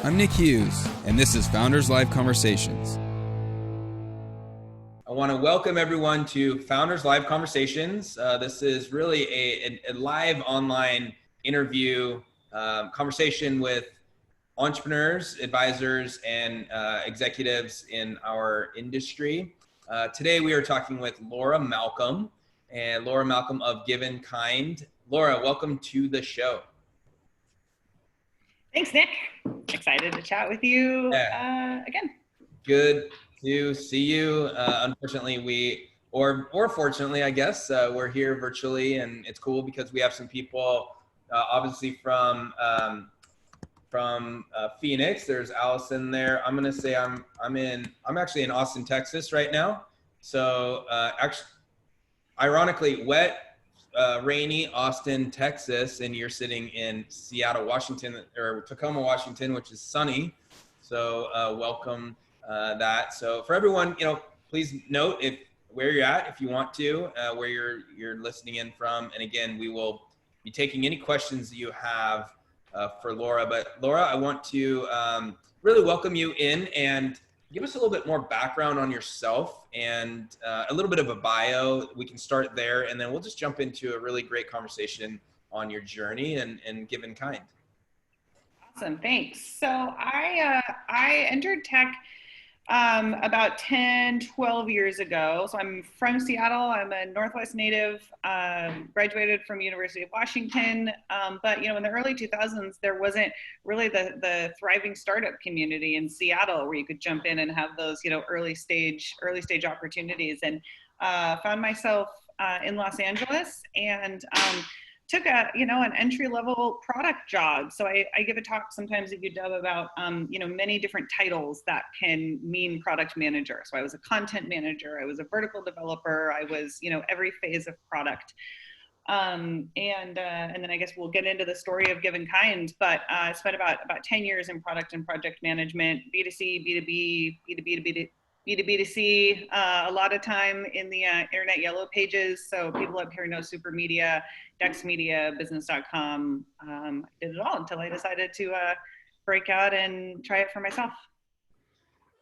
I'm Nick Hughes, and this is Founders Live Conversations. I want to welcome everyone to Founders Live Conversations. This is really a live online interview conversation with entrepreneurs, advisors, and executives in our industry. Today we are talking with Laura Malcolm, and Laura Malcolm of Give Inkind. Laura, welcome to the show. Thanks, Nick. Excited to chat with you again. Good to see you. Unfortunately, or fortunately, I guess, we're here virtually, and it's cool because we have some people, obviously from Phoenix. There's Allison there. I'm gonna say I'm actually in Austin, Texas right now. So actually, ironically, wet. Rainy Austin, Texas, and you're sitting in Seattle, Washington, or Tacoma, Washington, which is sunny. So welcome that. So for everyone, please note where you're at, if you want to, where you're listening in from. And again, we will be taking any questions that you have for Laura. But Laura, I want to really welcome you in and give us a little bit more background on yourself and a little bit of a bio. We can start there, and then we'll just jump into a really great conversation on your journey and Give Inkind. Awesome, thanks. So I entered tech about 10, 12 years ago. So I'm from Seattle. I'm a Northwest native, graduated from University of Washington. But in the early 2000s, there wasn't really the thriving startup community in Seattle where you could jump in and have those, early stage opportunities, and found myself in Los Angeles and took an entry-level product job. So I give a talk sometimes at UW about, many different titles that can mean product manager. So I was a content manager, I was a vertical developer, I was, every phase of product. And then I guess we'll get into the story of Give Inkind, but I spent about 10 years in product and project management, B2C, B2B, B2B, B2B2C, a lot of time in the internet yellow pages. So people up here know Super Media, Dex Media, Business.com. I did it all until I decided to break out and try it for myself.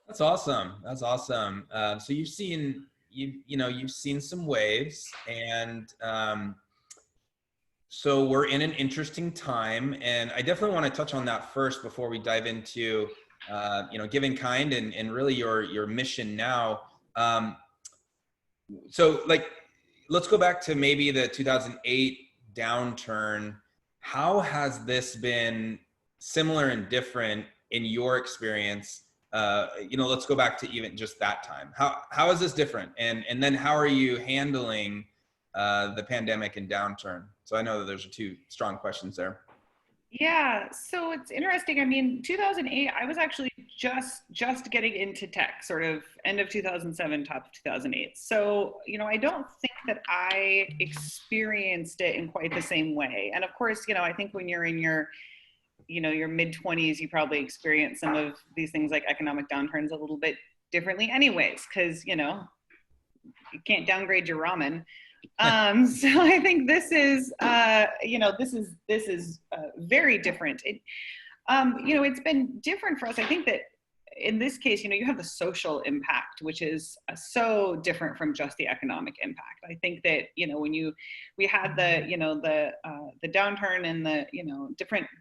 That's awesome. That's awesome. So you've seen some waves, and so we're in an interesting time, and I definitely want to touch on that first before we dive into Give Inkind and really your mission now. So let's go back to maybe the 2008 downturn. How has this been similar and different in your experience? Let's go back to even just that time. How is this different? And then how are you handling the pandemic and downturn? So I know that those are two strong questions there. Yeah, so it's interesting. I mean, 2008, I was actually just getting into tech, sort of end of 2007, top of 2008. So, I don't think that I experienced it in quite the same way. And of course, I think when you're in your mid-20s, you probably experience some of these things like economic downturns a little bit differently anyways, because, you can't downgrade your ramen. So I think this is very different. It's been different for us. I think that in this case, you have the social impact, which is so different from just the economic impact. I think that, when we had the downturn and the,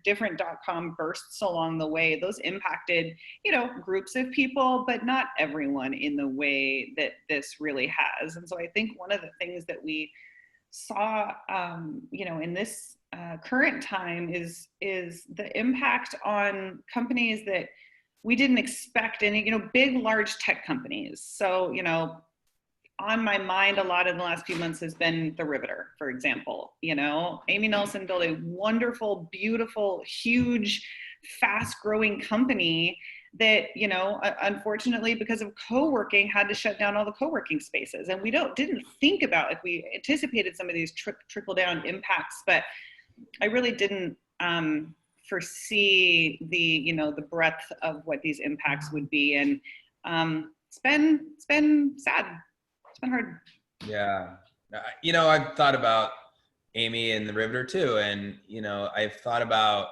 different .com bursts along the way, those impacted, groups of people, but not everyone in the way that this really has. And so I think one of the things that we saw, in this current time is the impact on companies that we didn't expect any, big, large tech companies. So, on my mind a lot in the last few months has been The Riveter, for example. Amy Nelson built a wonderful, beautiful, huge, fast-growing company that, unfortunately, because of co-working, had to shut down all the co-working spaces. And we didn't think about, if we anticipated some of these trickle-down impacts, but I really didn't foresee the breadth of what these impacts would be. And it's been sad. It's been hard. Yeah. I've thought about Amy and The Riveter too. And, I've thought about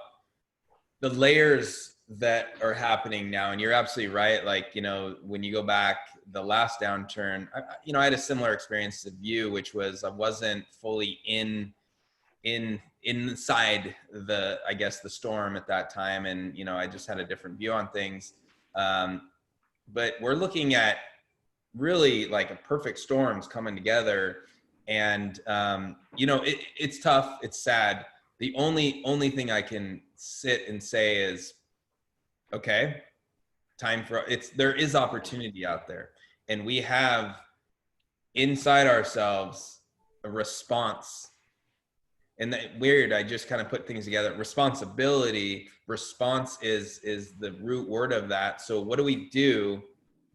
the layers that are happening now, and you're absolutely right. Like, you know, when you go back the last downturn, I had a similar experience to you, which was I wasn't fully inside the, I guess, the storm at that time. And, you know, I just had a different view on things. But we're looking at really like a perfect storms coming together. And, you know, it's tough. It's sad. The only thing I can sit and say is, okay, there is opportunity out there. And we have inside ourselves a response. And that weird, I just kind of put things together. Responsibility, response is the root word of that. So what do we do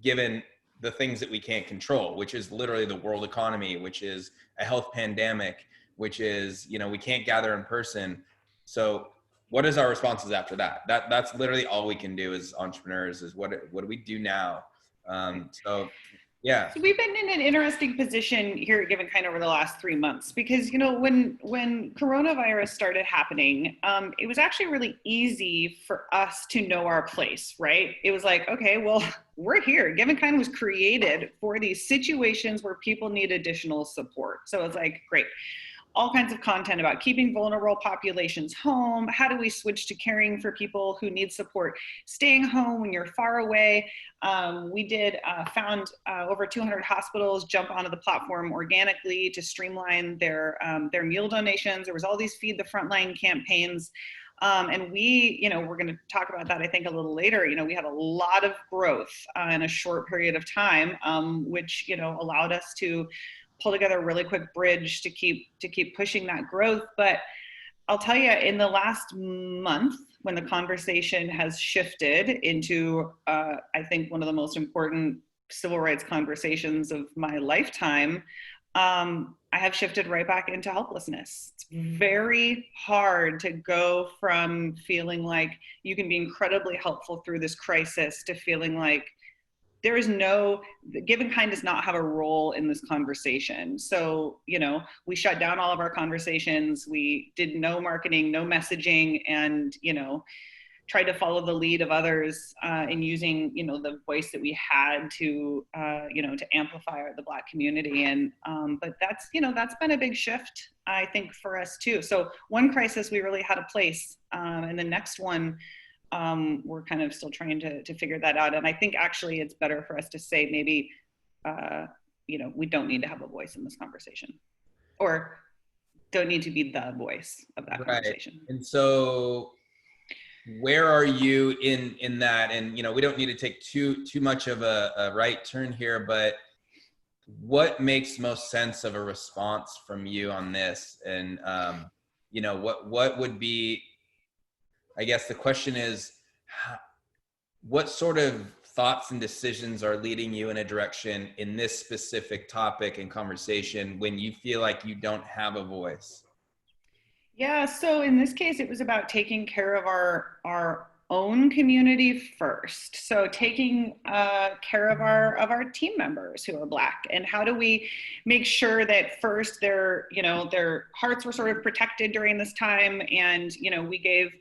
given the things that we can't control, which is literally the world economy, which is a health pandemic, which is, you know, we can't gather in person. So what is our responses after that? That's literally all we can do as entrepreneurs is what do we do now? So yeah. So we've been in an interesting position here at Give Inkind over the last 3 months because, you know, when coronavirus started happening, it was actually really easy for us to know our place, right? It was like, okay, well, we're here. Give Inkind was created for these situations where people need additional support. So it's like, great. All kinds of content about keeping vulnerable populations home. How do we switch to caring for people who need support, staying home when you're far away? We found over 200 hospitals jump onto the platform organically to streamline their meal donations. There was all these Feed the Frontline campaigns. And we, you know, we're going to talk about that, I think, a little later. You know, we had a lot of growth in a short period of time, which, you know, allowed us to pull together a really quick bridge to keep pushing that growth. But I'll tell you, in the last month, when the conversation has shifted into, I think, one of the most important civil rights conversations of my lifetime, I have shifted right back into helplessness. It's very hard to go from feeling like you can be incredibly helpful through this crisis to feeling like Give Inkind does not have a role in this conversation. So, you know, we shut down all of our conversations. We did no marketing, no messaging, and, you know, tried to follow the lead of others in using, you know, the voice that we had to, you know, to amplify the Black community. And, but that's, you know, that's been a big shift, I think, for us too. So one crisis we really had a place, and the next one, we're kind of still trying to figure that out. And I think actually it's better for us to say maybe, you know, we don't need to have a voice in this conversation, or don't need to be the voice of that conversation. And so where are you in that? And, you know, we don't need to take too much of a right turn here, but what makes most sense of a response from you on this? And, you know, what would be, I guess the question is, what sort of thoughts and decisions are leading you in a direction in this specific topic and conversation when you feel like you don't have a voice? Yeah, so in this case, it was about taking care of our own community first. So taking care of our team members who are Black, and how do we make sure that first their hearts were sort of protected during this time, and, you know, we gave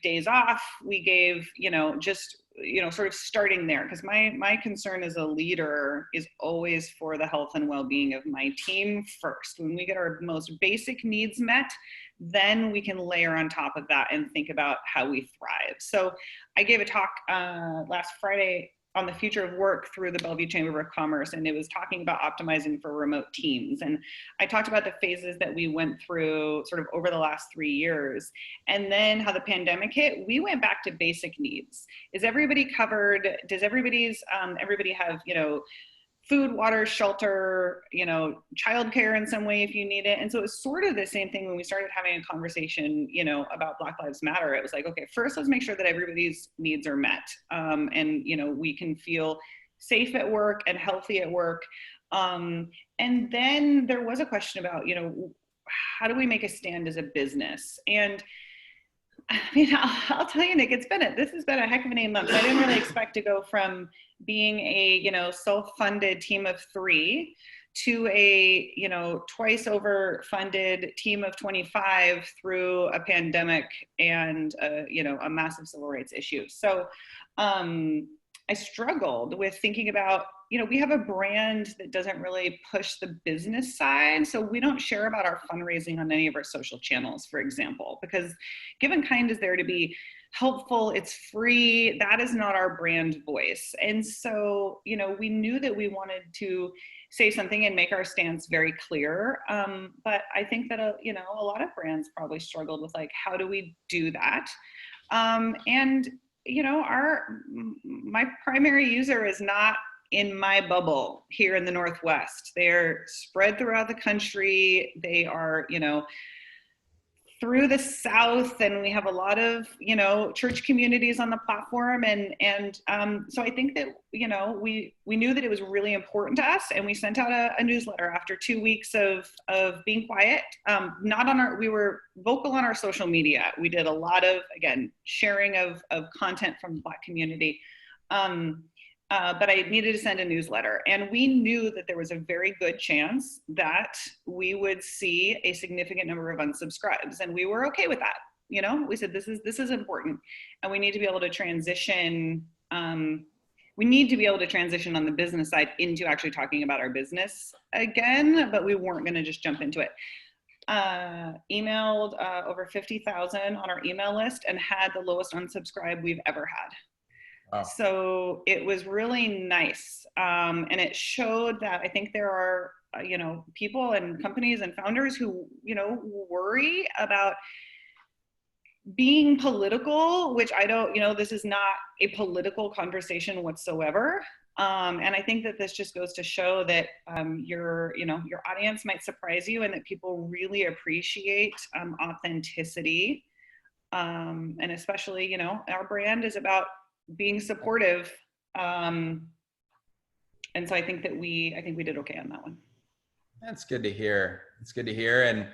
days off, we gave, you know, just, you know, sort of starting there, because my concern as a leader is always for the health and well-being of my team first. When we get our most basic needs met, then we can layer on top of that and think about how we thrive. So I gave a talk last Friday on the future of work through the Bellevue Chamber of Commerce, and it was talking about optimizing for remote teams. And I talked about the phases that we went through sort of over the last 3 years, and then how the pandemic hit. We went back to basic needs. Is everybody covered? Does everybody have, you know, food, water, shelter, you know, childcare in some way if you need it? And so it was sort of the same thing when we started having a conversation, you know, about Black Lives Matter. It was like, okay, first let's make sure that everybody's needs are met, and, you know, we can feel safe at work and healthy at work. And then there was a question about, you know, how do we make a stand as a business? And I mean, I'll tell you, Nick, this has been a heck of an 8 months. I didn't really expect to go from being a, you know, self-funded team of 3 to a, you know, twice over funded team of 25 through a pandemic and, you know, a massive civil rights issue. So I struggled with thinking about, you know, we have a brand that doesn't really push the business side. So we don't share about our fundraising on any of our social channels, for example, because Give Inkind is there to be helpful, it's free. That is not our brand voice. And so, you know, we knew that we wanted to say something and make our stance very clear. But I think that, you know, a lot of brands probably struggled with like, how do we do that? And, you know, my primary user is not in my bubble here in the Northwest. They're spread throughout the country. They are, you know, through the South, and we have a lot of, you know, church communities on the platform. And so I think that, you know, we knew that it was really important to us, and we sent out a newsletter after 2 weeks of being quiet. We were vocal on our social media. We did a lot of, again, sharing of content from the Black community. But I needed to send a newsletter, and we knew that there was a very good chance that we would see a significant number of unsubscribes, and we were okay with that. You know, we said, this is important, and we need to be able to transition. We need to be able to transition on the business side into actually talking about our business again, but we weren't going to just jump into it. Emailed over 50,000 on our email list and had the lowest unsubscribe we've ever had. Wow. So it was really nice. And it showed that I think there are, you know, people and companies and founders who, you know, worry about being political, which I don't, you know, this is not a political conversation whatsoever. And I think that this just goes to show that your audience might surprise you, and that people really appreciate authenticity. And especially, you know, our brand is about being supportive. And so I think we did okay on that one. That's good to hear. It's good to hear. And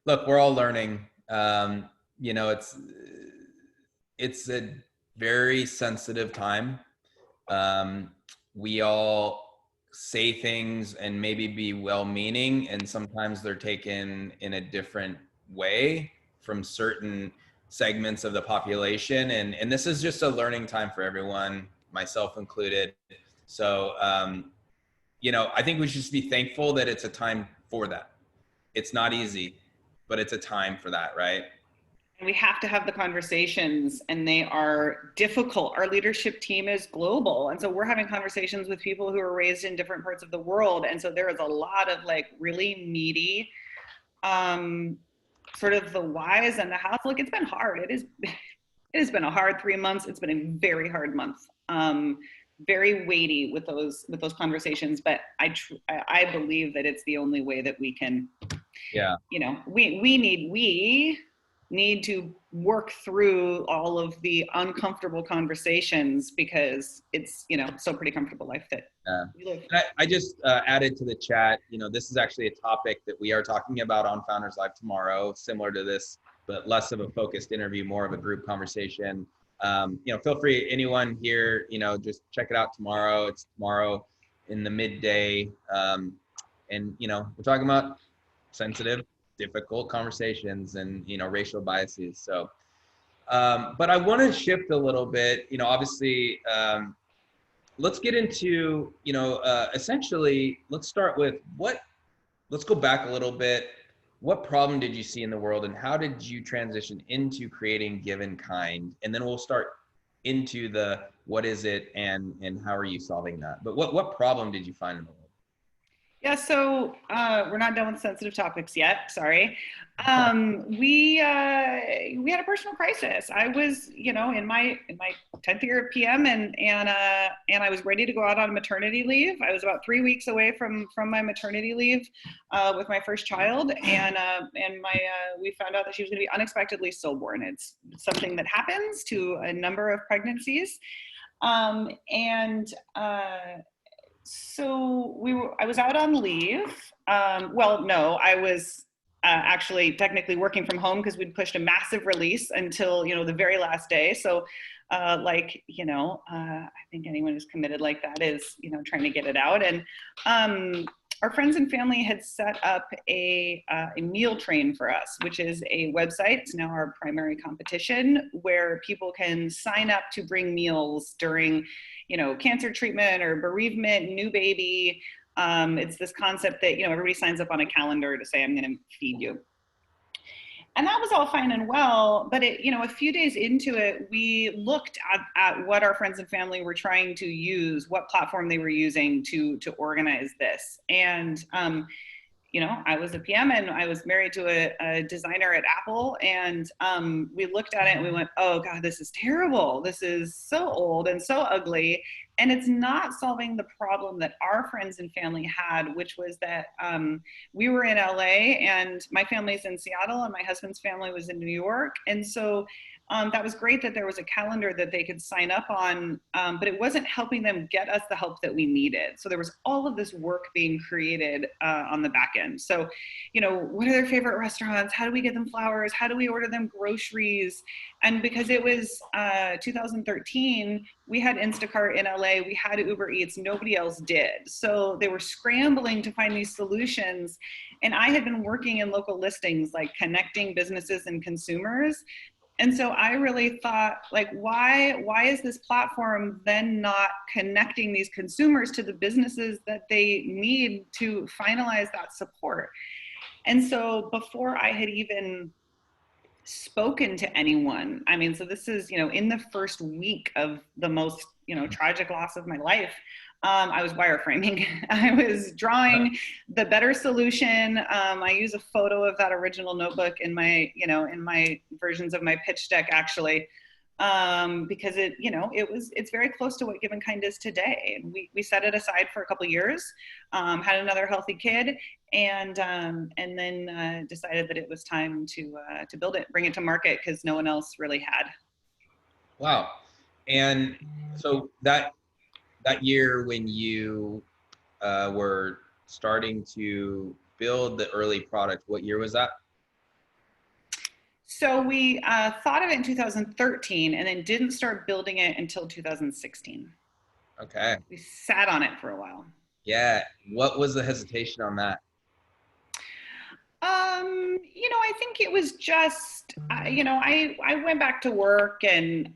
look, we're all learning. You know, it's a very sensitive time. We all say things and maybe be well-meaning, and sometimes they're taken in a different way from certain segments of the population. And this is just a learning time for everyone, myself included. So, you know, I think we should just be thankful that it's a time for that. It's not easy, but it's a time for that, right? And we have to have the conversations, and they are difficult. Our leadership team is global. And so we're having conversations with people who are raised in different parts of the world. And so there is a lot of like really meaty, sort of the whys and the hows. Look, it's been hard. It has been a hard 3 months. It's been a very hard month. Very weighty with those conversations, but I believe that it's the only way that we can, yeah, you know, we need to work through all of the uncomfortable conversations, because it's, you know, so pretty comfortable life that we live. I just added to the chat, you know, this is actually a topic that we are talking about on Founders Live tomorrow, similar to this, but less of a focused interview, more of a group conversation. You know, feel free, anyone here, you know, just check it out tomorrow. It's tomorrow in the midday. And, you know, we're talking about sensitive, difficult conversations and, you know, racial biases. So, but I want to shift a little bit, you know, obviously, let's get into, you know, essentially, let's start with let's go back a little bit. What problem did you see in the world, and how did you transition into creating Give Inkind? And then we'll start into the what is it and how are you solving that? But what problem did you find in the world? Yeah, so we're not done with sensitive topics yet. Sorry. We had a personal crisis. I was, you know, in my 10th year of PM, and I was ready to go out on maternity leave. I was about 3 weeks away from my maternity leave with my first child, and we found out that she was going to be unexpectedly stillborn. It's something that happens to a number of pregnancies, so I was out on leave. Well, no, I was actually technically working from home, because we'd pushed a massive release until, you know, the very last day. So like, you know, I think anyone who's committed like that is, you know, trying to get it out. And our friends and family had set up a meal train for us, which is a website. It's now our primary competition, where people can sign up to bring meals during, cancer treatment or bereavement, new baby. It's this concept that, everybody signs up on a calendar to say, I'm going to feed you. And that was all fine and well, but a few days into it, we looked at what our friends and family were trying to use, what platform they were using to organize this. And I was a PM and I was married to a designer at Apple, and we looked at it and we went, oh God, this is terrible. This is so old and so ugly. And it's not solving the problem that our friends and family had, which was that we were in LA and my family's in Seattle and my husband's family was in New York. And so that was great that there was a calendar that they could sign up on, but it wasn't helping them get us the help that we needed. So there was all of this work being created on the back end. So, what are their favorite restaurants? How do we get them flowers? How do we order them groceries? And because it was 2013, we had Instacart in LA, we had Uber Eats, nobody else did. So they were scrambling to find these solutions. And I had been working in local listings, like connecting businesses and consumers. And so I really thought, why is this platform then not connecting these consumers to the businesses that they need to finalize that support? And so before I had even spoken to anyone, so this is, in the first week of the most, tragic loss of my life, I was wireframing. I was drawing the better solution. I use a photo of that original notebook in my, in my versions of my pitch deck, actually, because it's very close to what Give Inkind is today. And we set it aside for a couple of years, had another healthy kid, and then decided that it was time to build it, bring it to market, because no one else really had. Wow. And so that year when you were starting to build the early product, what year was that? So we thought of it in 2013 and then didn't start building it until 2016. Okay. We sat on it for a while. Yeah. What was the hesitation on that? I think it was just, I went back to work and,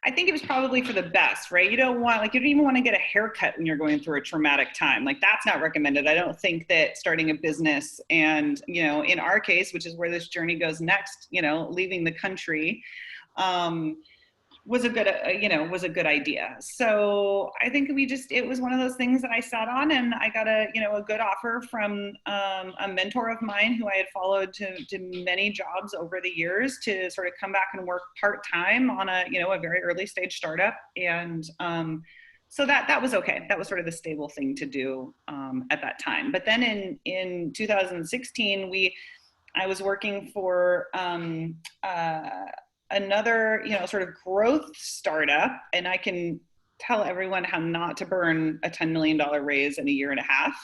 I think it was probably for the best, right? You don't even want to get a haircut when you're going through a traumatic time. Like, that's not recommended. I don't think that starting a business and, in our case, which is where this journey goes next, leaving the country, was a good idea. So I think it was one of those things that I sat on, and I got a good offer from a mentor of mine who I had followed to many jobs over the years, to sort of come back and work part-time on a very early stage startup. And so that was okay. That was sort of the stable thing to do at that time. But then in 2016, I was working for another, sort of growth startup, and I can tell everyone how not to burn a $10 million raise in a year and a half,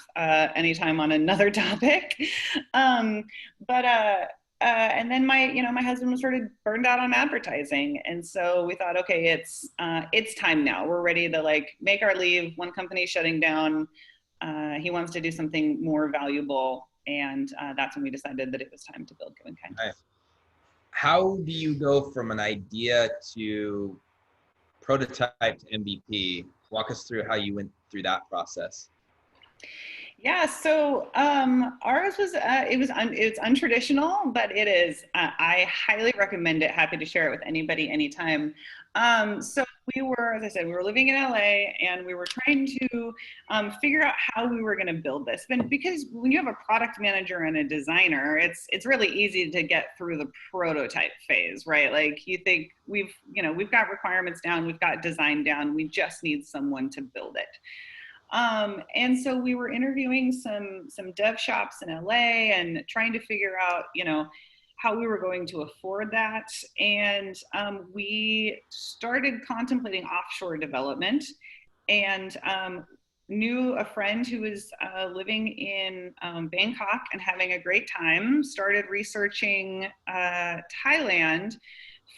anytime on another topic. And then my husband was sort of burned out on advertising. And so we thought, okay, it's time now. We're ready to make our leave. One company shutting down. He wants to do something more valuable. And that's when we decided that it was time to build Give Inkind. Nice. How do you go from an idea to prototype to MVP? Walk us through how you went through that process. Yeah, so ours was it's untraditional, but it is. I highly recommend it. Happy to share it with anybody, anytime. So we were, as I said, we were living in LA, and we were trying to figure out how we were going to build this. But because when you have a product manager and a designer, it's really easy to get through the prototype phase, right? Like, you think we've got requirements down, we've got design down, we just need someone to build it. And so we were interviewing some dev shops in LA and trying to figure out, how we were going to afford that. And we started contemplating offshore development, and knew a friend who was living in Bangkok and having a great time, started researching Thailand,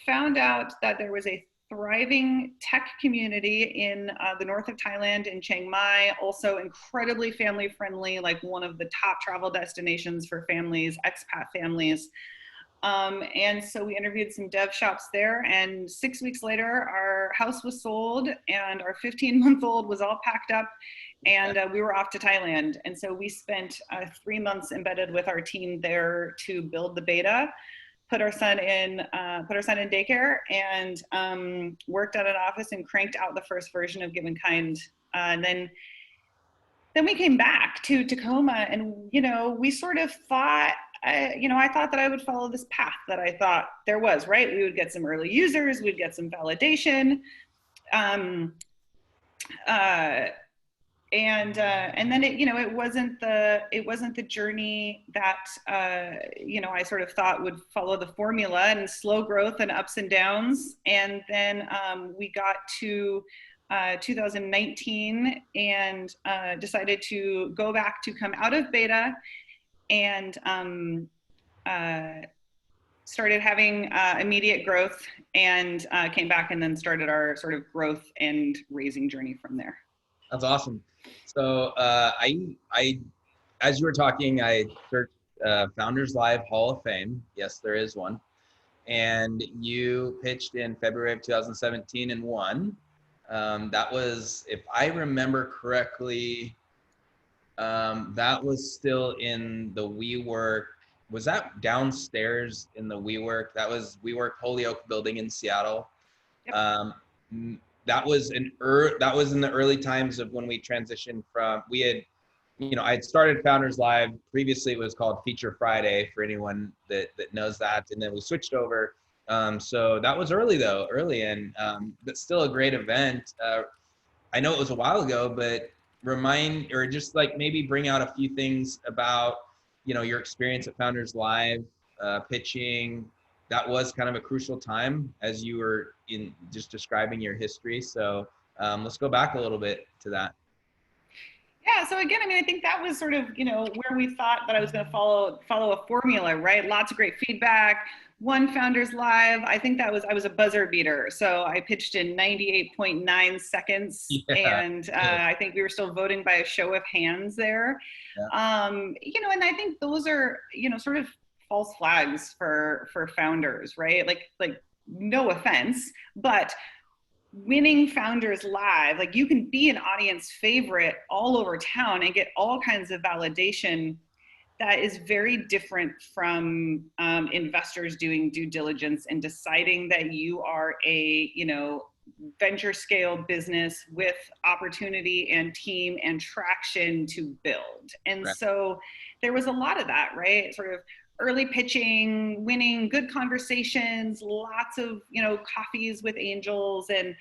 found out that there was a thriving tech community in the north of Thailand, in Chiang Mai, also incredibly family friendly, like one of the top travel destinations for families, expat families. And so we interviewed some dev shops there, and 6 weeks later, our house was sold and our 15-month-old was all packed up, and we were off to Thailand. And so we spent 3 months embedded with our team there to build the beta, put our son in daycare, and worked at an office and cranked out the first version of Give Inkind. And then we came back to Tacoma, and we sort of thought, I thought that I would follow this path that I thought there was, right? We would get some early users, we'd get some validation, and then it wasn't the journey that I sort of thought would follow the formula, and slow growth and ups and downs. And then we got to 2019 and decided to go back to come out of beta, and started having immediate growth, and came back and then started our sort of growth and raising journey from there. That's awesome. So I as you were talking, I searched Founders Live Hall of Fame. Yes, there is one. And you pitched in February of 2017 and won. That was, if I remember correctly, that was still in the WeWork. Was that downstairs in the WeWork? That was WeWork Holyoke building in Seattle. Yep. That was in the early times of when we transitioned from, I had started Founders Live. Previously it was called Feature Friday, for anyone that knows that. And then we switched over. So that was early, but still a great event. I know it was a while ago, but just like maybe bring out a few things about, your experience at Founders Live, pitching. That was kind of a crucial time as you were just describing your history. So let's go back a little bit to that. Yeah. So again, I think that was sort of, where we thought that I was going to follow a formula, right? Lots of great feedback. One Founders Live, I think I was a buzzer beater. So I pitched in 98.9 seconds. Yeah, and I think we were still voting by a show of hands there. Yeah. And I think those are, sort of false flags for founders, right? Like no offense, but winning Founders Live, like you can be an audience favorite all over town and get all kinds of validation. That is very different from investors doing due diligence and deciding that you are a, venture scale business with opportunity and team and traction to build. And right. So there was a lot of that, right? Sort of early pitching, winning, good conversations, lots of, coffees with angels, and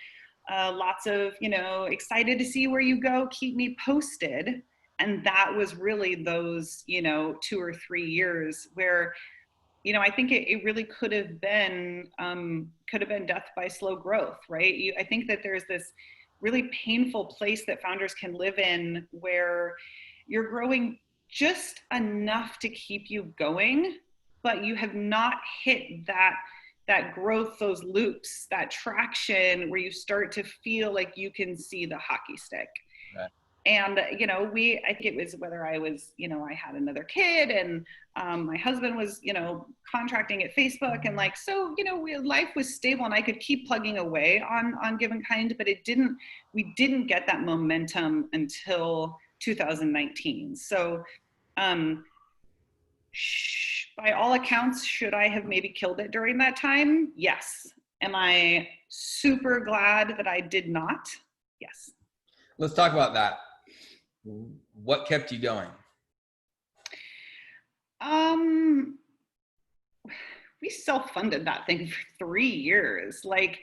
lots of, excited to see where you go, keep me posted. And that was really those, 2 or 3 years where, I think it really could have been death by slow growth, right? I think that there's this really painful place that founders can live in where you're growing just enough to keep you going, but you have not hit that growth, those loops, that traction where you start to feel like you can see the hockey stick. Right. And, I think it was whether I was, I had another kid, and my husband was, contracting at Facebook, and life was stable and I could keep plugging away on Give Inkind, but we didn't get that momentum until 2019. So, by all accounts, should I have maybe killed it during that time? Yes. Am I super glad that I did not? Yes. Let's talk about that. What kept you going? We self-funded that thing for 3 years. Like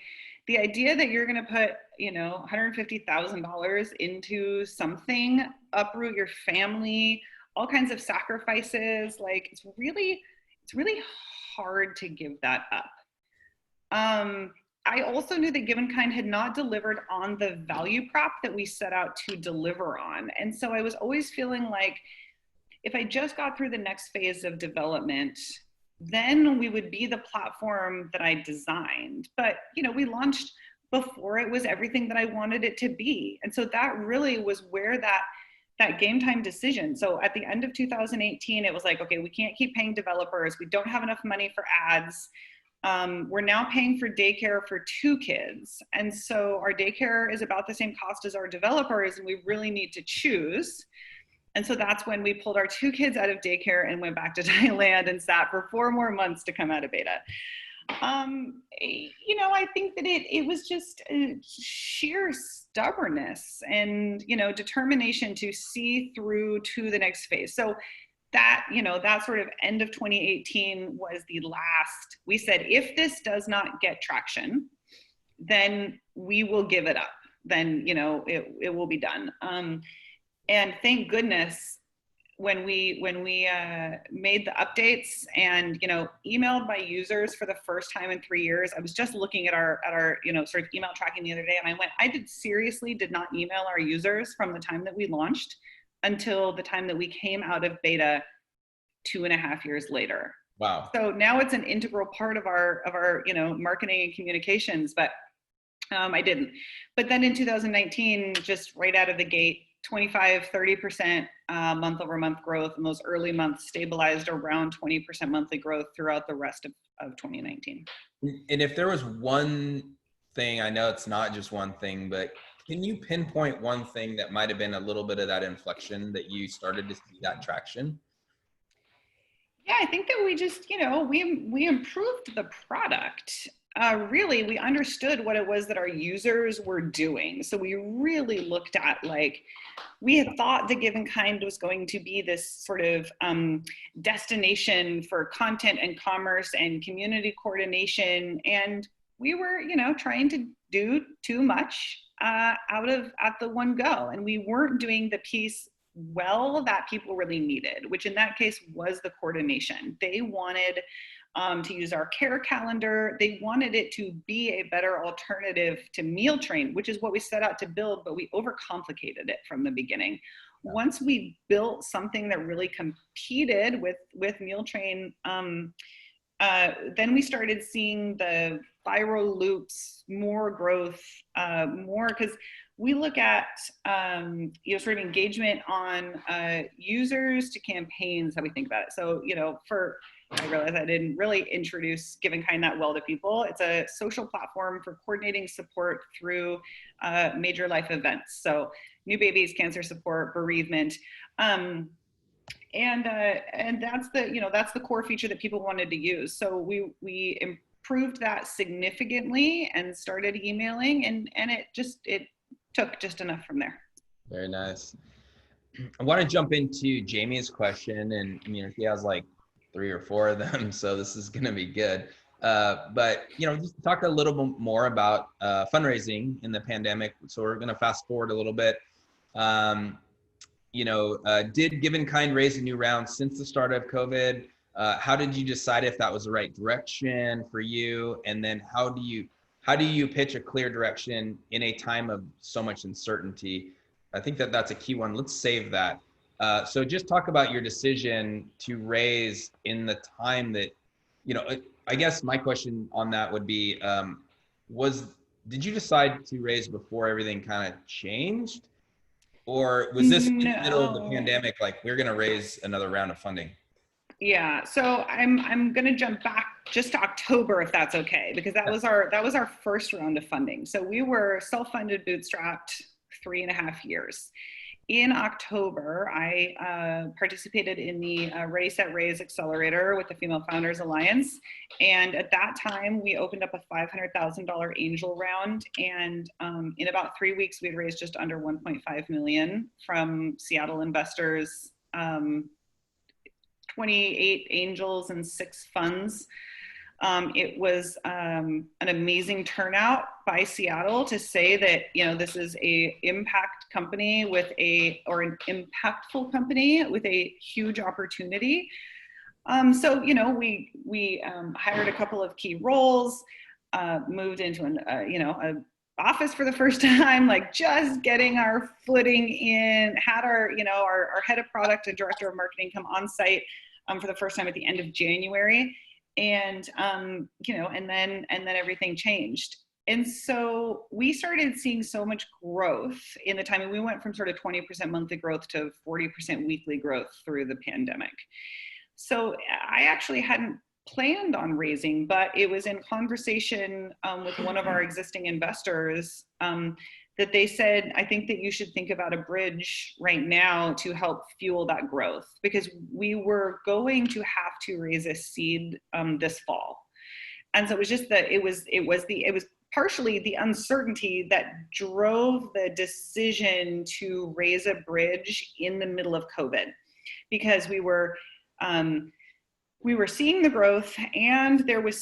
the idea that you're going to put, $150,000 into something, uproot your family, all kinds of sacrifices. Like it's really hard to give that up. I also knew that Give Inkind had not delivered on the value prop that we set out to deliver on. And so I was always feeling like if I just got through the next phase of development, then we would be the platform that I designed. But, we launched before it was everything that I wanted it to be. And so that really was where that game time decision. So at the end of 2018, it was like, okay, we can't keep paying developers. We don't have enough money for ads. We're now paying for daycare for 2 kids. And so our daycare is about the same cost as our developers, and we really need to choose. And so that's when we pulled our 2 kids out of daycare and went back to Thailand and sat for 4 more months to come out of beta. I think that it was just sheer stubbornness and, determination to see through to the next phase. So that, that sort of end of 2018 was the last. We said, if this does not get traction, then we will give it up. Then, it will be done. And thank goodness, when we made the updates and emailed by users for the first time in 3 years. I was just looking at our sort of email tracking the other day, and I went, I seriously did not email our users from the time that we launched until the time that we came out of beta 2.5 years later. Wow. So now it's an integral part of our marketing and communications, but I didn't. But then in 2019, just right out of the gate, 25-30% month over month growth, and those early months stabilized around 20% monthly growth throughout the rest of 2019. And if there was one thing, I know it's not just one thing, but can you pinpoint one thing that might have been a little bit of that inflection that you started to see that traction? Yeah, I think that we just, we improved the product. Really, we understood what it was that our users were doing. So we really looked at, we had thought that Give Inkind was going to be this sort of destination for content and commerce and community coordination. And we were, trying to do too much at the one go. And we weren't doing the piece well that people really needed, which in that case was the coordination. They wanted to use our care calendar. They wanted it to be a better alternative to Meal Train, which is what we set out to build, but we overcomplicated it from the beginning. Once we built something that really competed with Meal Train, then we started seeing the viral loops, more growth, more, because we look at sort of engagement on users to campaigns, how we think about it. So, I realized I didn't really introduce Give Inkind that well to people. It's a social platform for coordinating support through major life events. So new babies, cancer support, bereavement. And that's the core feature that people wanted to use. So we improved that significantly and started emailing, and it took just enough from there. Very nice. I want to jump into Jamie's question, and she has 3 or 4 of them, so this is going to be good. But just talk a little bit more about fundraising in the pandemic. So we're going to fast forward a little bit. Did Give Inkind raise a new round since the start of COVID? How did you decide if that was the right direction for you? And then how do you pitch a clear direction in a time of so much uncertainty? I think that's a key one. Let's save that. So just talk about your decision to raise in the time that, I guess my question on that would be, did you decide to raise before everything kind of changed? Or was this in the middle of the pandemic, we're going to raise another round of funding? Yeah, so I'm going to jump back just to October, if that's okay, because that was our first round of funding. So we were self-funded, bootstrapped 3.5 years. In October, I participated in the Ready, Set, Raise Accelerator with the Female Founders Alliance. And at that time, we opened up a $500,000 angel round. And in about 3 weeks, we had raised just under $1.5 million from Seattle investors, 28 angels and 6 funds. It was an amazing turnout by Seattle to say that, this is an impact company or an impactful company with a huge opportunity. So, we hired a couple of key roles, moved into an office for the first time, just getting our footing in, had our head of product and director of marketing come on site for the first time at the end of January. And, and then everything changed. And so we started seeing so much growth in the time, and we went from sort of 20% monthly growth to 40% weekly growth through the pandemic. So I actually hadn't planned on raising, but it was in conversation with one of our existing investors that they said, I think that you should think about a bridge right now to help fuel that growth, because we were going to have to raise a seed this fall. And so it was just that it was partially the uncertainty that drove the decision to raise a bridge in the middle of COVID, because we were seeing the growth, and there is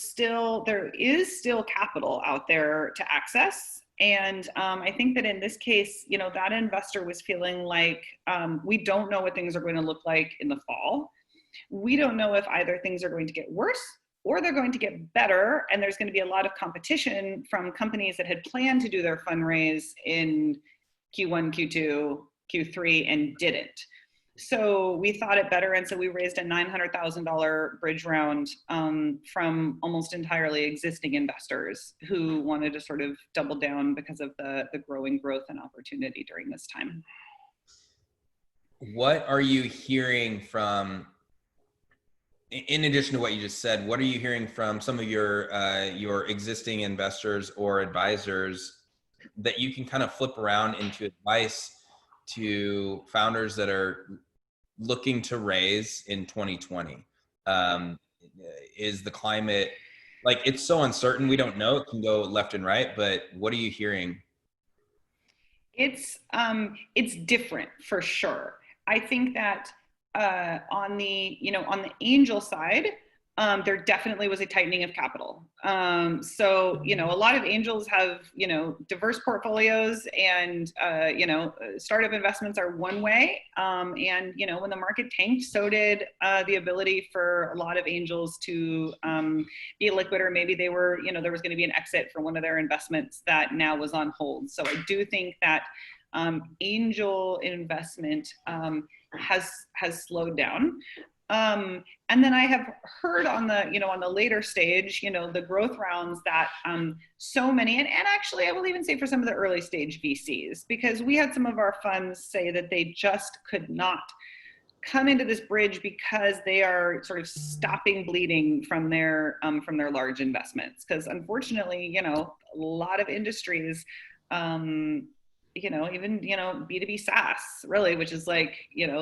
still capital out there to access. And I think that in this case, that investor was feeling like, we don't know what things are going to look like in the fall. We don't know if either things are going to get worse or they're going to get better. And there's going to be a lot of competition from companies that had planned to do their fundraise in Q1, Q2, Q3, and didn't. So we thought it better, and so we raised a $900,000 bridge round from almost entirely existing investors who wanted to sort of double down because of the growing growth and opportunity during this time. What are you hearing from, in addition to what you just said, what are you hearing from some of your existing investors or advisors that you can kind of flip around into advice to founders that are looking to raise in 2020? Is the climate, like, it's so uncertain, we don't know, it can go left and right, but what are you hearing? It's different for sure. I think that on the angel side, there definitely was a tightening of capital. So, a lot of angels have, diverse portfolios, and, startup investments are one way. And, when the market tanked, so did the ability for a lot of angels to be liquid, or maybe they were, there was going to be an exit for one of their investments that now was on hold. So I do think that angel investment has slowed down. And then I have heard on the later stage, the growth rounds that so many, and actually I will even say for some of the early stage VCs, because we had some of our funds say that they just could not come into this bridge because they are sort of stopping bleeding from their large investments. Because unfortunately, a lot of industries, even, B2B SaaS really, which is like,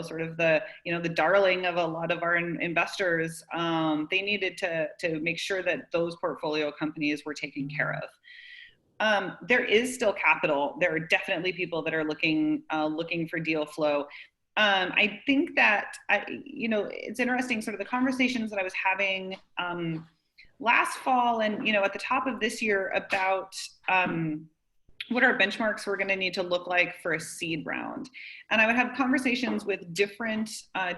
sort of the darling of a lot of our investors, they needed to make sure that those portfolio companies were taken care of. There is still capital. There are definitely people that are looking for deal flow. I think that, it's interesting, sort of the conversations that I was having last fall and, at the top of this year about what our benchmarks were going to need to look like for a seed round. And I would have conversations with different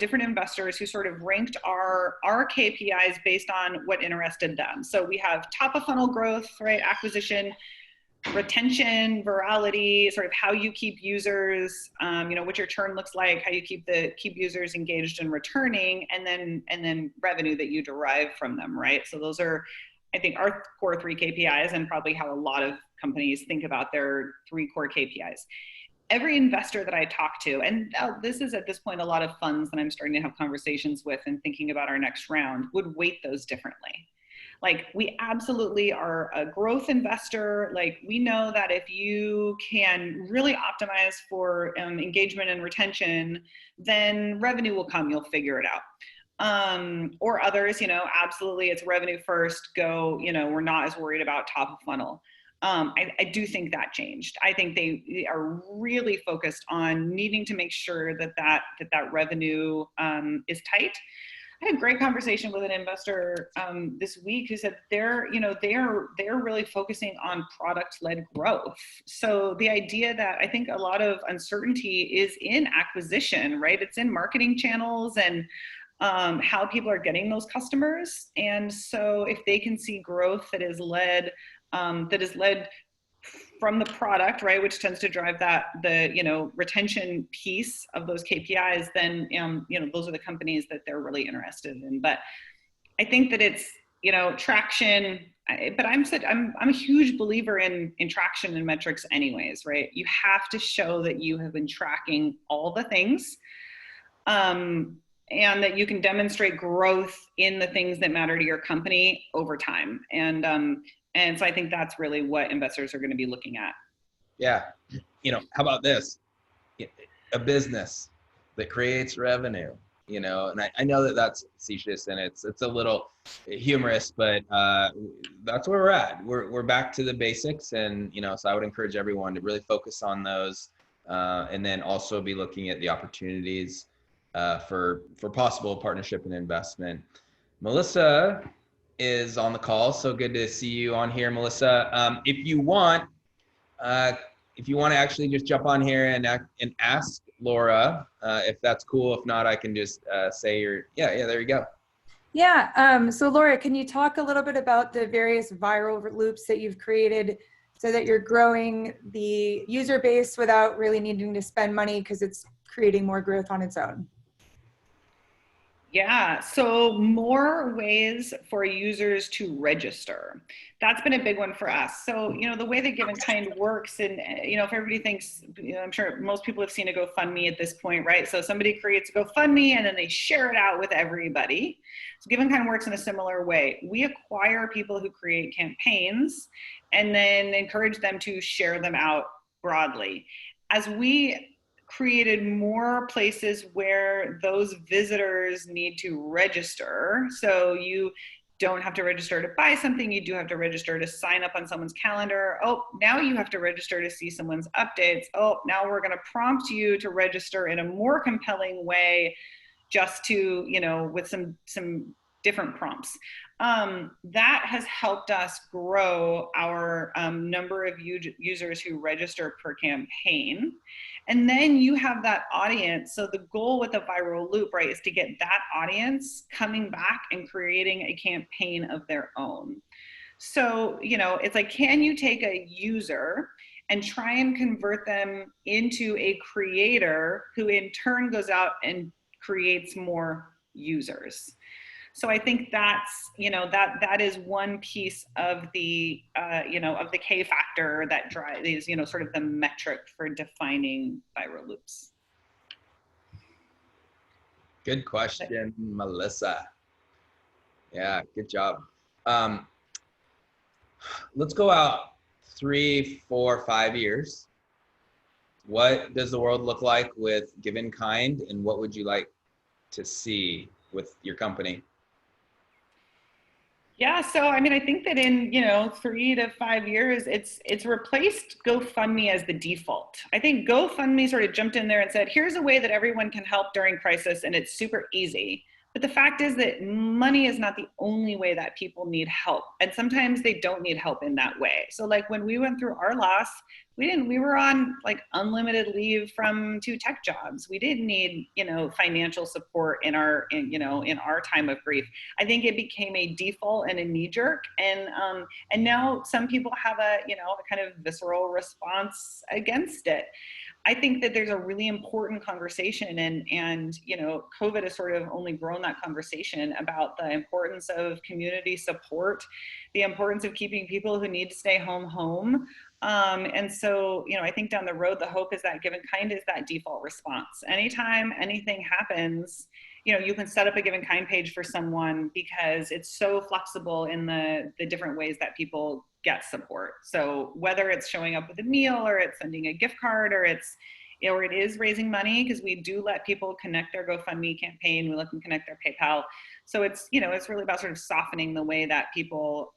investors who sort of ranked our KPIs based on what interested them. So we have top of funnel growth, right? Acquisition, retention, virality, sort of how you keep users, what your churn looks like, how you keep users engaged and returning, and then revenue that you derive from them, right? So those are, I think, our core 3 KPIs, and probably how a lot of companies think about their 3 core KPIs. Every investor that I talk to, and this is at this point a lot of funds that I'm starting to have conversations with and thinking about our next round, would weight those differently. Like, we absolutely are a growth investor. Like, we know that if you can really optimize for engagement and retention, then revenue will come, you'll figure it out. Or others, absolutely, it's revenue first, go, we're not as worried about top of funnel. I do think that changed. I think they are really focused on needing to make sure that revenue is tight. I had a great conversation with an investor this week who said they're really focusing on product-led growth. So the idea that I think a lot of uncertainty is in acquisition, right? It's in marketing channels and how people are getting those customers. And so if they can see growth that is led from the product, right, which tends to drive the retention piece of those KPIs, then those are the companies that they're really interested in. But I think that traction. But I'm a huge believer in traction and metrics anyways, right? You have to show that you have been tracking all the things, and that you can demonstrate growth in the things that matter to your company over time. And so I think that's really what investors are going to be looking at. Yeah. How about this? A business that creates revenue, and I know that that's facetious and it's a little humorous, but that's where we're at. We're back to the basics, and so I would encourage everyone to really focus on those, and then also be looking at the opportunities for possible partnership and investment. Melissa is on the call, so good to see you on here, Melissa. If you want to actually just jump on here and ask Laura, if that's cool. If not, I can just say there you go. Yeah, so Laura, can you talk a little bit about the various viral loops that you've created so that you're growing the user base without really needing to spend money because it's creating more growth on its own? Yeah, so more ways for users to register. That's been a big one for us. So, the way that Give Inkind works, and, if everybody thinks, I'm sure most people have seen a GoFundMe at this point, right? So somebody creates a GoFundMe and then they share it out with everybody. So Give Inkind works in a similar way. We acquire people who create campaigns and then encourage them to share them out broadly. As we created more places where those visitors need to register. So you don't have to register to buy something. You do have to register to sign up on someone's calendar. Oh, now you have to register to see someone's updates. Oh, now we're going to prompt you to register in a more compelling way, just to, with some different prompts. That has helped us grow our number of users who register per campaign. And then you have that audience. So the goal with a viral loop, right, is to get that audience coming back and creating a campaign of their own. So, it's like, can you take a user and try and convert them into a creator who in turn goes out and creates more users? So I think that's, that is one piece of the, of the K factor that drives, sort of the metric for defining viral loops. Good question, Melissa. Yeah, good job. Let's go out 3, 4, 5 years. What does the world look like with Give Inkind, and what would you like to see with your company? Yeah, so I think that in 3 to 5 years, it's replaced GoFundMe as the default. I think GoFundMe sort of jumped in there and said, here's a way that everyone can help during crisis, and it's super easy. But the fact is that money is not the only way that people need help, and sometimes they don't need help in that way. So like when we went through our loss, we were on like unlimited leave from 2 tech jobs. We didn't need, financial support in our time of grief. I think it became a default and a knee jerk. And now some people have a kind of visceral response against it. I think that there's a really important conversation, and COVID has sort of only grown that conversation about the importance of community support, the importance of keeping people who need to stay home. And so, I think down the road, the hope is that Give Inkind is that default response. Anytime anything happens, you can set up a Give Inkind page for someone because it's so flexible in the different ways that people get support. So whether it's showing up with a meal, or it's sending a gift card, or it is raising money, because we do let people connect their GoFundMe campaign, we let them connect their PayPal. So it's really about sort of softening the way that people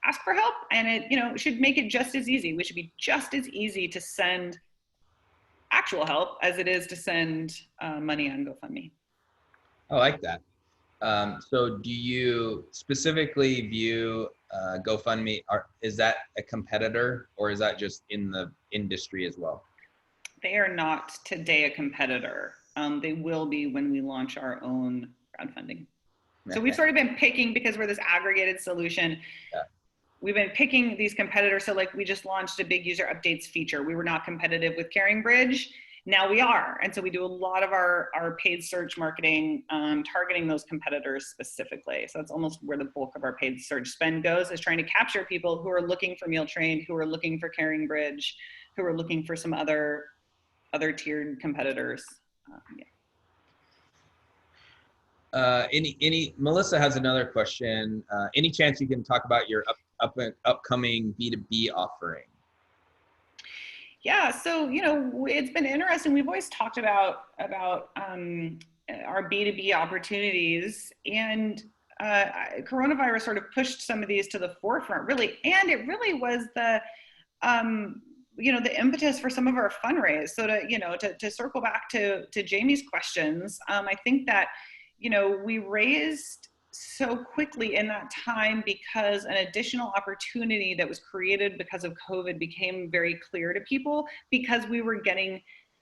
ask for help, and it should make it just as easy. We should be just as easy to send actual help as it is to send money on GoFundMe. I like that. So do you specifically view GoFundMe, is that a competitor, or is that just in the industry as well? They are not today a competitor. They will be when we launch our own crowdfunding. Okay. So we've sort of been picking, because we're this aggregated solution. Yeah. We've been picking these competitors. So like we just launched a big user updates feature. We were not competitive with CaringBridge. Now we are. And so we do a lot of our paid search marketing, targeting those competitors specifically. So that's almost where the bulk of our paid search spend goes, is trying to capture people who are looking for Meal Train, who are looking for Caring Bridge, who are looking for some other tiered competitors. Melissa has another question. Any chance you can talk about your upcoming B2B offering? Yeah, so, you know, it's been interesting. We've always talked about our B2B opportunities, and coronavirus sort of pushed some of these to the forefront, really. And it really was the, you know, the impetus for some of our fundraise. So to circle back to Jamie's questions, I think that, you know, we raised so quickly in that time because an additional opportunity that was created because of COVID became very clear to people, because we were getting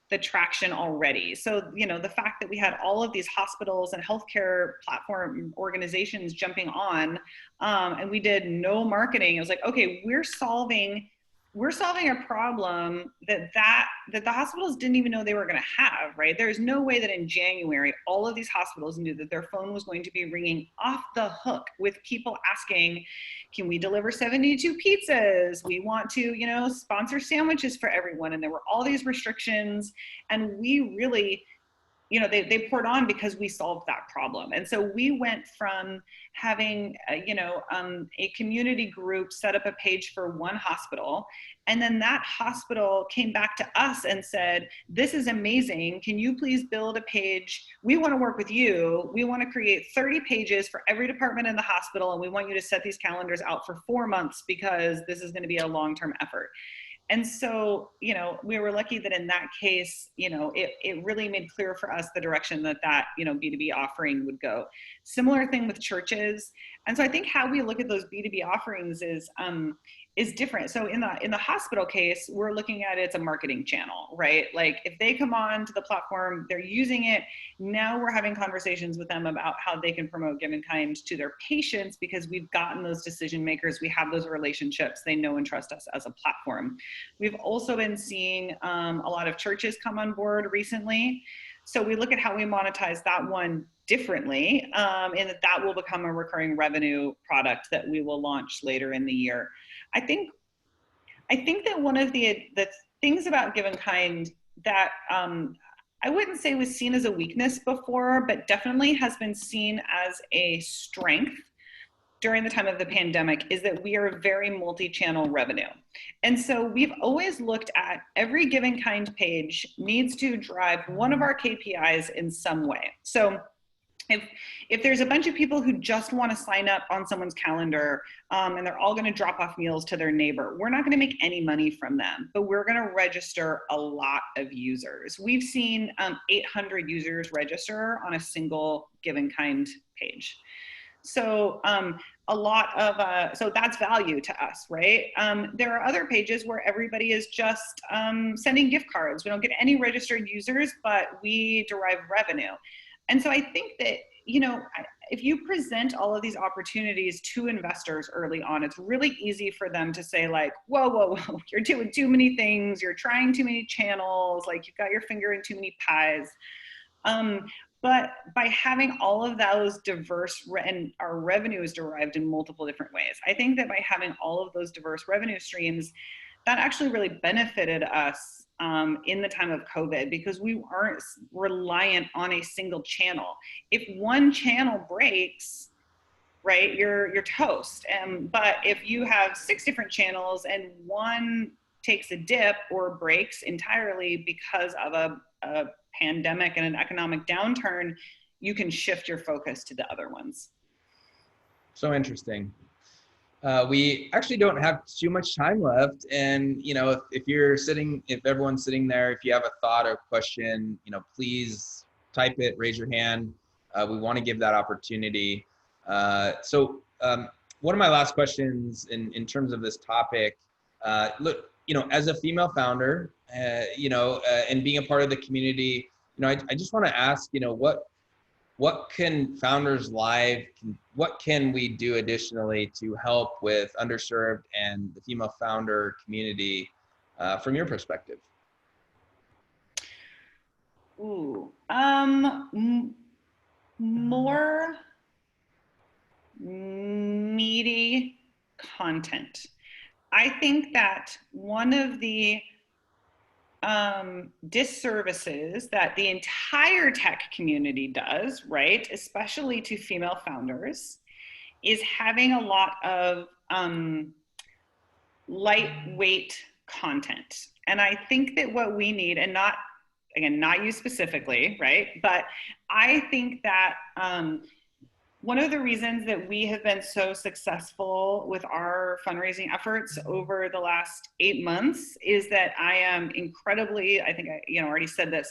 the traction already. So, you know, the fact that we had all of these hospitals and healthcare platform organizations jumping on, and we did no marketing. It was like, okay, we're solving a problem that the hospitals didn't even know they were going to have, right? There's no way that in January, all of these hospitals knew that their phone was going to be ringing off the hook with people asking, can we deliver 72 pizzas? We want to, you know, sponsor sandwiches for everyone. And there were all these restrictions, and we really, you know, they poured on because we solved that problem. And so we went from having, a community group set up a page for one hospital. And then that hospital came back to us and said, this is amazing. Can you please build a page? We want to work with you. We want to create 30 pages for every department in the hospital. And we want you to set these calendars out for 4 months, because this is going to be a long-term effort. And so, you know, we were lucky that in that case, you know, it really made clear for us the direction that, you know, B2B offering would go. Similar thing with churches. And so I think how we look at those B2B offerings is different. So in the hospital case, we're looking at it's a marketing channel, right? Like if they come on to the platform, they're using it. Now we're having conversations with them about how they can promote Give Inkind to their patients, because we've gotten those decision makers. We have those relationships. They know and trust us as a platform. We've also been seeing a lot of churches come on board recently. So we look at how we monetize that one differently, and that will become a recurring revenue product that we will launch later in the year. I think that one of the things about Give Inkind that I wouldn't say was seen as a weakness before, but definitely has been seen as a strength during the time of the pandemic, is that we are very multi-channel revenue. And so we've always looked at every Give Inkind page needs to drive one of our KPIs in some way. So if there's a bunch of people who just want to sign up on someone's calendar, and they're all going to drop off meals to their neighbor, we're not going to make any money from them, but we're going to register a lot of users. We've seen 800 users register on a single Give Inkind page. So a lot of, so that's value to us, right? There are other pages where everybody is just sending gift cards. We don't get any registered users, but we derive revenue. And so I think that, you know, if you present all of these opportunities to investors early on, it's really easy for them to say like, whoa, whoa, whoa, you're doing too many things. You're trying too many channels. Like you've got your finger in too many pies. But by having all of those diverse, and our revenue is derived in multiple different ways. I think that by having all of those diverse revenue streams, that actually really benefited us in the time of COVID, because we aren't reliant on a single channel. If one channel breaks, right, you're toast. But if you have 6 different channels and one takes a dip or breaks entirely because of a pandemic and an economic downturn, you can shift your focus to the other ones. So interesting. We actually don't have too much time left. And, you know, if everyone's sitting there, if you have a thought or question, you know, please type it, raise your hand. We want to give that opportunity. So one of my last questions in terms of this topic, look, you know, as a female founder, and being a part of the community, you know, I just want to ask, you know, what can Founders Live, what can we do additionally to help with underserved and the female founder community from your perspective? Ooh, more meaty content. I think that one of the disservices that the entire tech community does, right, especially to female founders, is having a lot of lightweight content. And I think that what we need, and not, again, not you specifically, right, but I think that one of the reasons that we have been so successful with our fundraising efforts over the last 8 months is that I am incredibly, I think I already said this,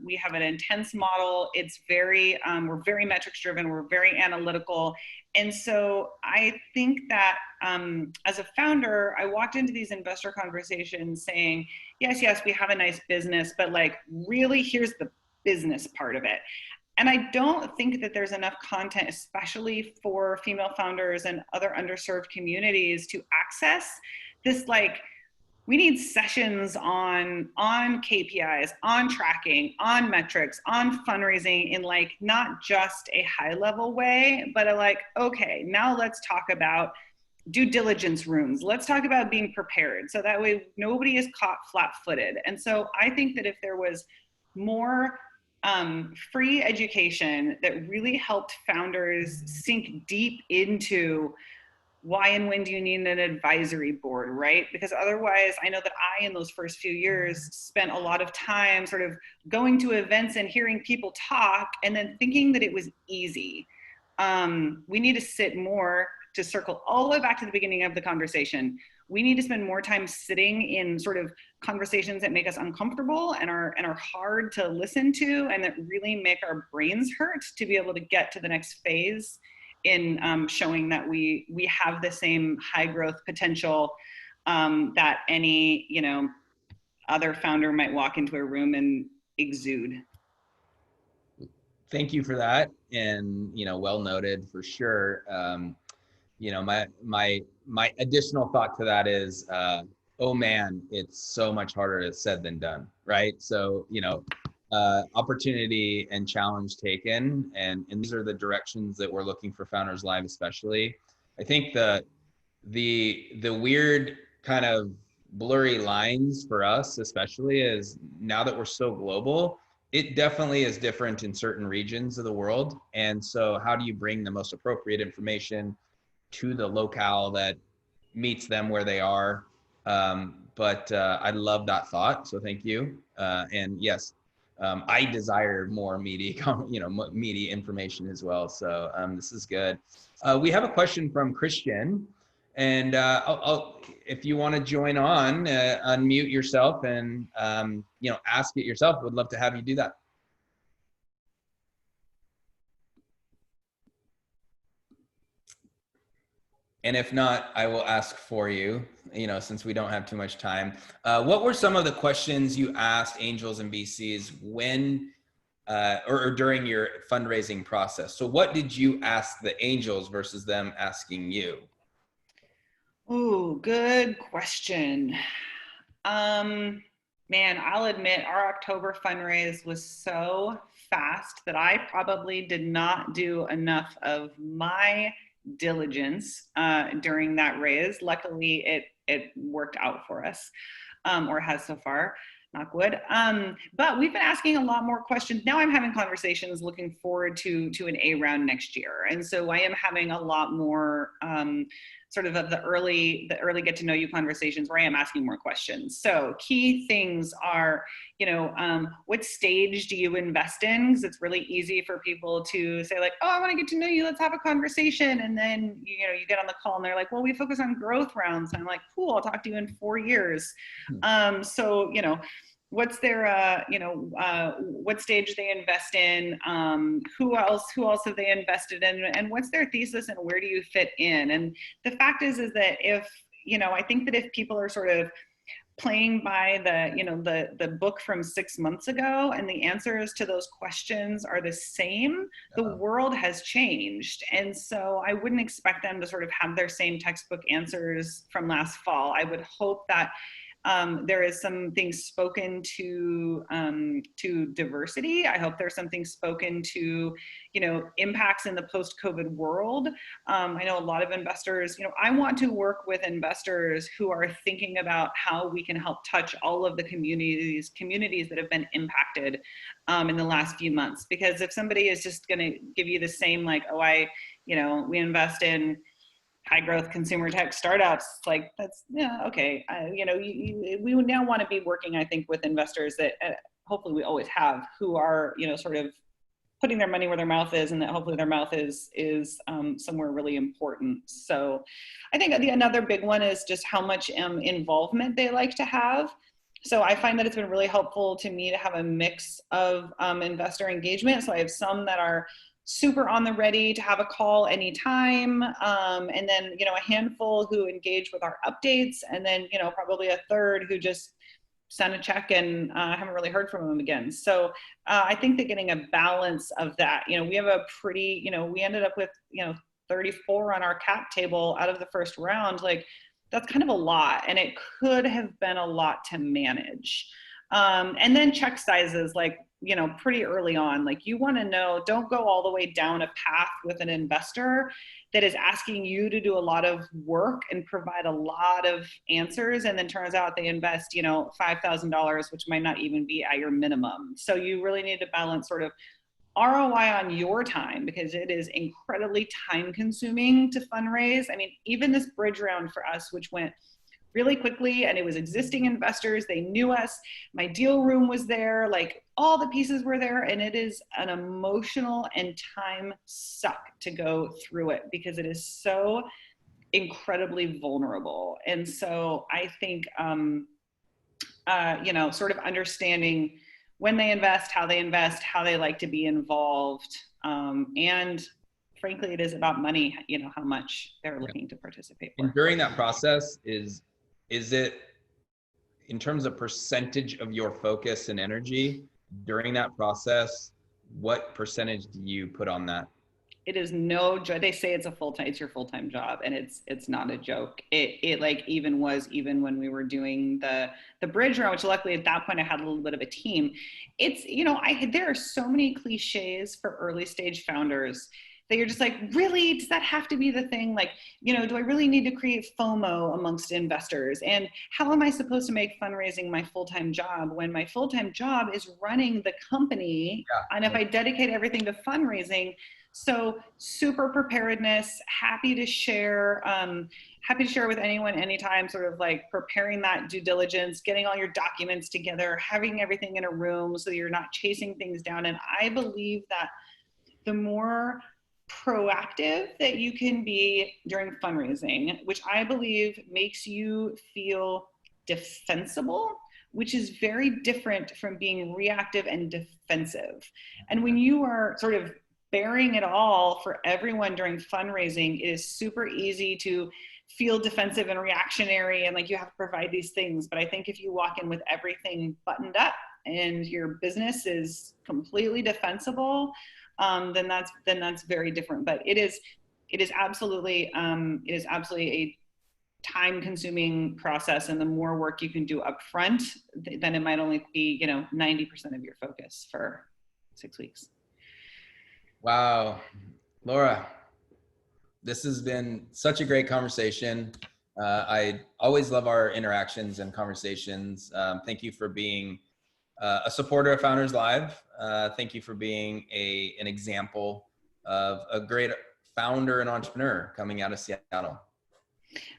we have an intense model. It's very, we're very metrics driven, we're very analytical. And so I think that as a founder, I walked into these investor conversations saying, yes, we have a nice business, but like really here's the business part of it. And I don't think that there's enough content, especially for female founders and other underserved communities, to access this. Like, we need sessions on KPIs, on tracking, on metrics, on fundraising in like not just a high level way, but like, okay, now let's talk about due diligence rooms. Let's talk about being prepared. So that way nobody is caught flat-footed. And so I think that if there was more free education that really helped founders sink deep into why and when do you need an advisory board, right? Because otherwise, I know that I, in those first few years, spent a lot of time sort of going to events and hearing people talk and then thinking that it was easy. We need to sit more, to circle all the way back to the beginning of the conversation. We need to spend more time sitting in sort of conversations that make us uncomfortable and are hard to listen to and that really make our brains hurt to be able to get to the next phase in showing that we have the same high growth potential that any other founder might walk into a room and exude. Thank you for that, and well noted for sure. My additional thought to that is, oh man, it's so much harder said than done, right? So opportunity and challenge taken, and these are the directions that we're looking for Founders Live, especially. I think the weird kind of blurry lines for us, especially, is now that we're so global, it definitely is different in certain regions of the world. And so how do you bring the most appropriate information to the locale that meets them where they are? But I love that thought, so thank you. And yes, I desire more meaty, meaty information as well. So this is good. We have a question from Christian, and if you want to join on, unmute yourself and ask it yourself. Would love to have you do that. And if not, I will ask for you, since we don't have too much time. What were some of the questions you asked angels and VCs when, or during your fundraising process? So what did you ask the angels versus them asking you? Ooh, good question. Man, I'll admit our October fundraise was so fast that I probably did not do enough of my diligence during that raise. Luckily, it worked out for us, or has so far, knock wood. But we've been asking a lot more questions. Now I'm having conversations looking forward to an A round next year. And so I am having a lot more sort of the early get to know you conversations where I am asking more questions. So key things are, what stage do you invest in? Because it's really easy for people to say like, oh, I want to get to know you, let's have a conversation. And then, you get on the call and they're like, well, we focus on growth rounds. And I'm like, cool, I'll talk to you in 4 years. So, what's their, what stage they invest in, who else have they invested in, and what's their thesis and where do you fit in? And the fact is that if, I think that if people are sort of playing by the book from 6 months ago and the answers to those questions are the same, the world has changed. And so I wouldn't expect them to sort of have their same textbook answers from last fall. I would hope that There is some things spoken to diversity. I hope there's something spoken to, impacts in the post-COVID world. I know a lot of investors, I want to work with investors who are thinking about how we can help touch all of the communities that have been impacted in the last few months. Because if somebody is just going to give you the same, like, oh, we invest in high growth consumer tech startups, like that's, yeah, okay. We now want to be working, I think, with investors that hopefully we always have, who are, sort of putting their money where their mouth is, and that hopefully their mouth is somewhere really important. So I think another big one is just how much involvement they like to have. So I find that it's been really helpful to me to have a mix of investor engagement. So I have some that are super on the ready to have a call anytime. And then, a handful who engage with our updates. And then, probably a third who just send a check and haven't really heard from them again. So I think that getting a balance of that, we have a pretty, we ended up with, 34 on our cap table out of the first round. Like, that's kind of a lot, and it could have been a lot to manage. And then check sizes, like, pretty early on, like, you want to know, don't go all the way down a path with an investor that is asking you to do a lot of work and provide a lot of answers. And then turns out they invest, $5,000, which might not even be at your minimum. So you really need to balance sort of ROI on your time, because it is incredibly time consuming to fundraise. I mean, even this bridge round for us, which went really quickly, and it was existing investors, they knew us, my deal room was there, like all the pieces were there, and it is an emotional and time suck to go through it because it is so incredibly vulnerable. And so I think, sort of understanding when they invest, how they like to be involved. And frankly, it is about money, how much they're looking to participate for. And during that process, is it, in terms of percentage of your focus and energy during that process, what percentage do you put on that? It is no joke. They say it's your full-time job, and it's not a joke. It like even when we were doing the bridge round, which luckily at that point I had a little bit of a team. It's, there are so many cliches for early stage founders that you're just like, really, does that have to be the thing? Like, do I really need to create FOMO amongst investors? And how am I supposed to make fundraising my full-time job when my full-time job is running the company? Yeah. And if I dedicate everything to fundraising, so super preparedness, happy to share with anyone, anytime, sort of like preparing that due diligence, getting all your documents together, having everything in a room so you're not chasing things down. And I believe that the more proactive that you can be during fundraising, which I believe makes you feel defensible, which is very different from being reactive and defensive. And when you are sort of bearing it all for everyone during fundraising, it is super easy to feel defensive and reactionary, and like you have to provide these things. But I think if you walk in with everything buttoned up and your business is completely defensible, then that's very different. But it is absolutely a time-consuming process, and the more work you can do up front, then it might only be 90% of your focus for 6 weeks. Wow, Laura, this has been such a great conversation. I always love our interactions and conversations. Thank you for being a supporter of Founders Live. Thank you for being an example of a great founder and entrepreneur coming out of Seattle.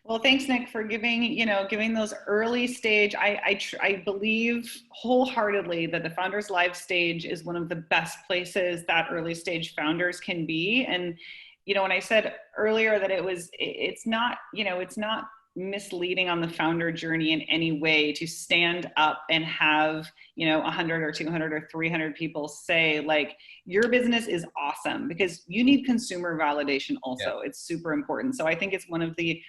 Well, thanks, Nick, for giving those early stage. I believe wholeheartely that the Founders Live stage is one of the best places that early stage founders can be. And, when I said earlier that it's not misleading on the founder journey in any way to stand up and have 100 or 200 or 300 people say, like, your business is awesome, because you need consumer validation also. Yeah. It's super important. So I think it's one of the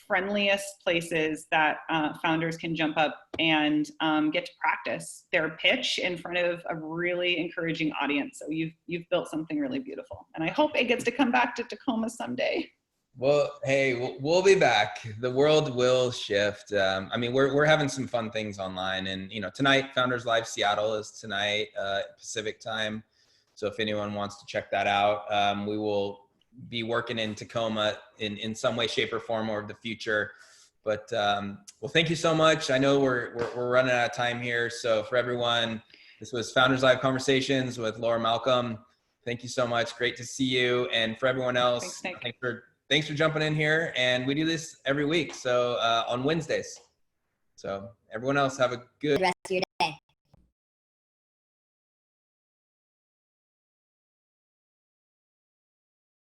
friendliest places that founders can jump up and get to practice their pitch in front of a really encouraging audience. So you've built something really beautiful, and I hope it gets to come back to Tacoma someday. Well, hey, we'll be back. The world will shift. I mean, we're having some fun things online, and tonight, Founders Live Seattle is tonight, Pacific time. So if anyone wants to check that out, we will be working in Tacoma in some way, shape, or form over the future. But well, thank you so much. I know we're running out of time here. So for everyone, this was Founders Live Conversations with Laura Malcolm. Thank you so much. Great to see you. And for everyone else, thanks for jumping in here. And we do this every week, so on Wednesdays. So everyone else, have a good rest of your day.